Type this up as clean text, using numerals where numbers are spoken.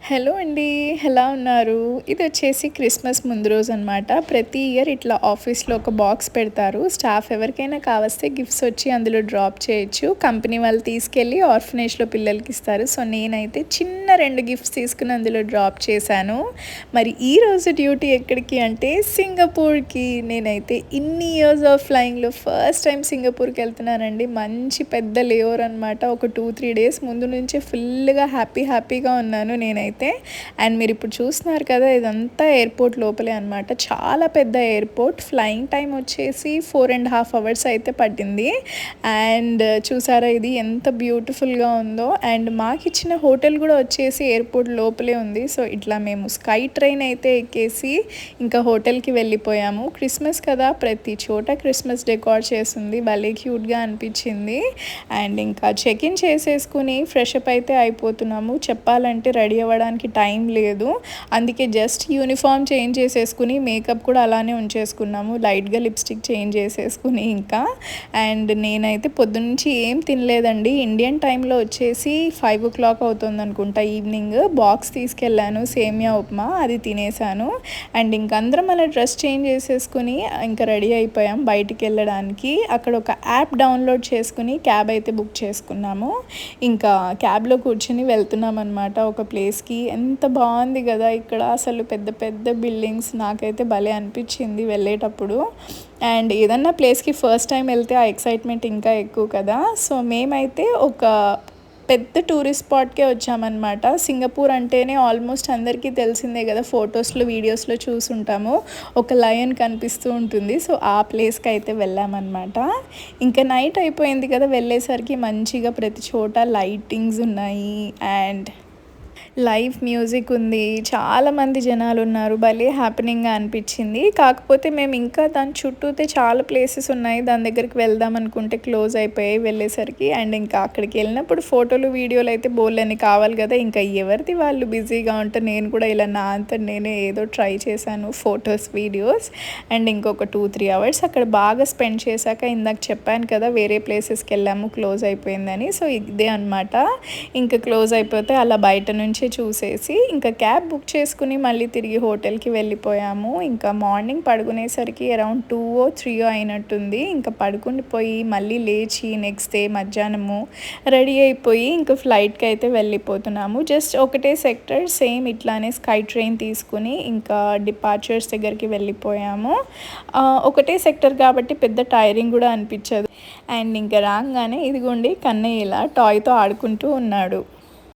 Hello అండి. ఎలా ఉన్నారు? ఇదొచ్చేసి క్రిస్మస్ ముందు రోజనమాట. ప్రతి ఇయర్ ఇట్లా ఆఫీస్‌లో ఒక బాక్స్ పెడతారు. స్టాఫ్ ఎవరికైనా కావస్తే గిఫ్ట్స్ వచ్చి అందులో డ్రాప్ చేయొచ్చు. కంపెనీ వాళ్ళు తీసుకెళ్ళి ఆర్ఫనేజ్‌లో పిల్లలకిస్తారు. సో, నేనైతే చిన్న 2 గిఫ్ట్స్ తీసుకొని అందులో డ్రాప్ చేశాను. మరి ఈరోజు డ్యూటీ ఎక్కడికి అంటే సింగపూర్‌కి. నేనైతే ఇన్ని ఇయర్స్ ఆఫ్ ఫ్లయింగ్‌లో ఫస్ట్ టైమ్ సింగపూర్‌కెళ్తున్నానండి. మంచి పెద్ద లేఓవర్ అనమాట. ఒక 2, 3 డేస్ ముందు నుంచే ఫుల్‌గా హ్యాపీగా ఉన్నాను నేనైతే. అండ్ మీరు ఇప్పుడు చూస్తున్నారు కదా, ఇదంతా ఎయిర్పోర్ట్ లోపలే అనమాట. చాలా పెద్ద ఎయిర్పోర్ట్. ఫ్లయింగ్ టైం వచ్చేసి 4.5 అవర్స్ అయితే పట్టింది. అండ్ చూసారా ఇది ఎంత బ్యూటిఫుల్గా ఉందో. అండ్ మాకు ఇచ్చిన హోటల్ కూడా వచ్చేసి ఎయిర్పోర్ట్ లోపలే ఉంది. సో ఇట్లా మేము స్కై ట్రైన్ అయితే ఎక్కేసి ఇంకా హోటల్కి వెళ్ళిపోయాము. క్రిస్మస్ కదా, ప్రతి చోట క్రిస్మస్ డెకార్ చేసింది, భలే క్యూట్గా అనిపించింది. అండ్ ఇంకా చెక్ ఇన్ చేసేసుకుని ఫ్రెష్ అప్ అయితే అయిపోతున్నాము. చెప్పాలంటే రెడీ అవ్వడానికి టైం లేదు. అందుకే జస్ట్ యూనిఫామ్ చేంజ్ చేసేసుకుని మేకప్ కూడా అలానే ఉంచేసుకున్నాము. లైట్గా లిప్స్టిక్ చేంజ్ చేసేసుకుని ఇంకా. అండ్ నేనైతే పొద్దున్నుంచి ఏం తినలేదండి. ఇండియన్ టైంలో వచ్చేసి 5 o'clock అవుతుంది అనుకుంటా ఈవినింగ్. బాక్స్ తీసుకెళ్ళాను సేమియా ఉప్మా, అది తినేసాను. అండ్ ఇంక అందరం అలా డ్రెస్ చేంజ్ చేసేసుకుని ఇంకా రెడీ అయిపోయాం బయటికి వెళ్ళడానికి. అక్కడ ఒక యాప్ డౌన్లోడ్ చేసుకుని క్యాబ్ అయితే బుక్ చేసుకున్నాము. ఇంకా క్యాబ్లో కూర్చుని వెళ్తున్నాం అనమాట ఒక ప్లేస్కి. ఎంత బాగుంది కదా ఇక్కడ, అసలు పెద్ద పెద్ద బిల్డింగ్స్. నాకైతే భలే అనిపించింది వెళ్ళేటప్పుడు. అండ్ ఏదన్నా ప్లేస్కి ఫస్ట్ టైం వెళ్తే ఆ ఎక్సైట్మెంట్ ఇంకా ఎక్కువ కదా. సో మేమైతే ఒక పెద్ద టూరిస్ట్ స్పాట్కే వచ్చామన్నమాట. సింగపూర్ అంటేనే ఆల్మోస్ట్ అందరికీ తెలిసిందే కదా, ఫొటోస్లో వీడియోస్లో చూసుంటాము. ఒక లయన్ కనిపిస్తూ ఉంటుంది. సో ఆ ప్లేస్కి అయితే వెళ్ళామన్నమాట. ఇంకా నైట్ అయిపోయింది కదా, వెళ్ళేసరికి మంచిగా ప్రతి చోట లైటింగ్స్ ఉన్నాయి అండ్ లైవ్ మ్యూజిక్ ఉంది. చాలామంది జనాలు ఉన్నారు. భలే హ్యాపెనింగ్గా అనిపించింది. కాకపోతే మేము ఇంకా దాని చుట్టూతే చాలా ప్లేసెస్ ఉన్నాయి, దాని దగ్గరికి వెళ్దాం అనుకుంటే క్లోజ్ అయిపోయాయి వెళ్ళేసరికి. అండ్ ఇంకా అక్కడికి వెళ్ళినప్పుడు ఫోటోలు వీడియోలు అయితే బోల్డన్ని కావాలి కదా, ఇంకా ఎవరిది వాళ్ళు బిజీగా ఉంటే నేను కూడా ఇలా నా అంతా నేనే ఏదో ట్రై చేశాను, ఫొటోస్ వీడియోస్. అండ్ ఇంకొక 2-3 అవర్స్ అక్కడ బాగా స్పెండ్ చేశాక ఇందాక చెప్పాను కదా వేరే ప్లేసెస్కి వెళ్ళాము క్లోజ్ అయిపోయిందని. సో ఇదే అనమాట. ఇంకా క్లోజ్ అయిపోతే అలా బయట నుంచి చూసేసి ఇంకా క్యాబ్ బుక్ చేసుకుని మళ్ళీ తిరిగి హోటల్కి వెళ్ళిపోయాము. ఇంకా మార్నింగ్ పడుకునేసరికి అరౌండ్ 2-3 అయినట్టుంది. ఇంకా పడుకుని పోయి మళ్ళీ లేచి నెక్స్ట్ డే మధ్యాహ్నము రెడీ అయిపోయి ఇంకా ఫ్లైట్కి అయితే వెళ్ళిపోతున్నాము. జస్ట్ ఒకటే సెక్టర్ సేమ్ ఇట్లానే స్కై ట్రైన్ తీసుకుని ఇంకా డిపార్చర్స్ దగ్గరికి వెళ్ళిపోయాము. ఒకటే సెక్టర్ కాబట్టి పెద్ద టైరింగ్ కూడా అనిపించదు. అండ్ ఇంకా రాగానే ఇదిగోండి కన్నయ్య ఇలా టాయ్తో ఆడుకుంటూ ఉన్నాడు.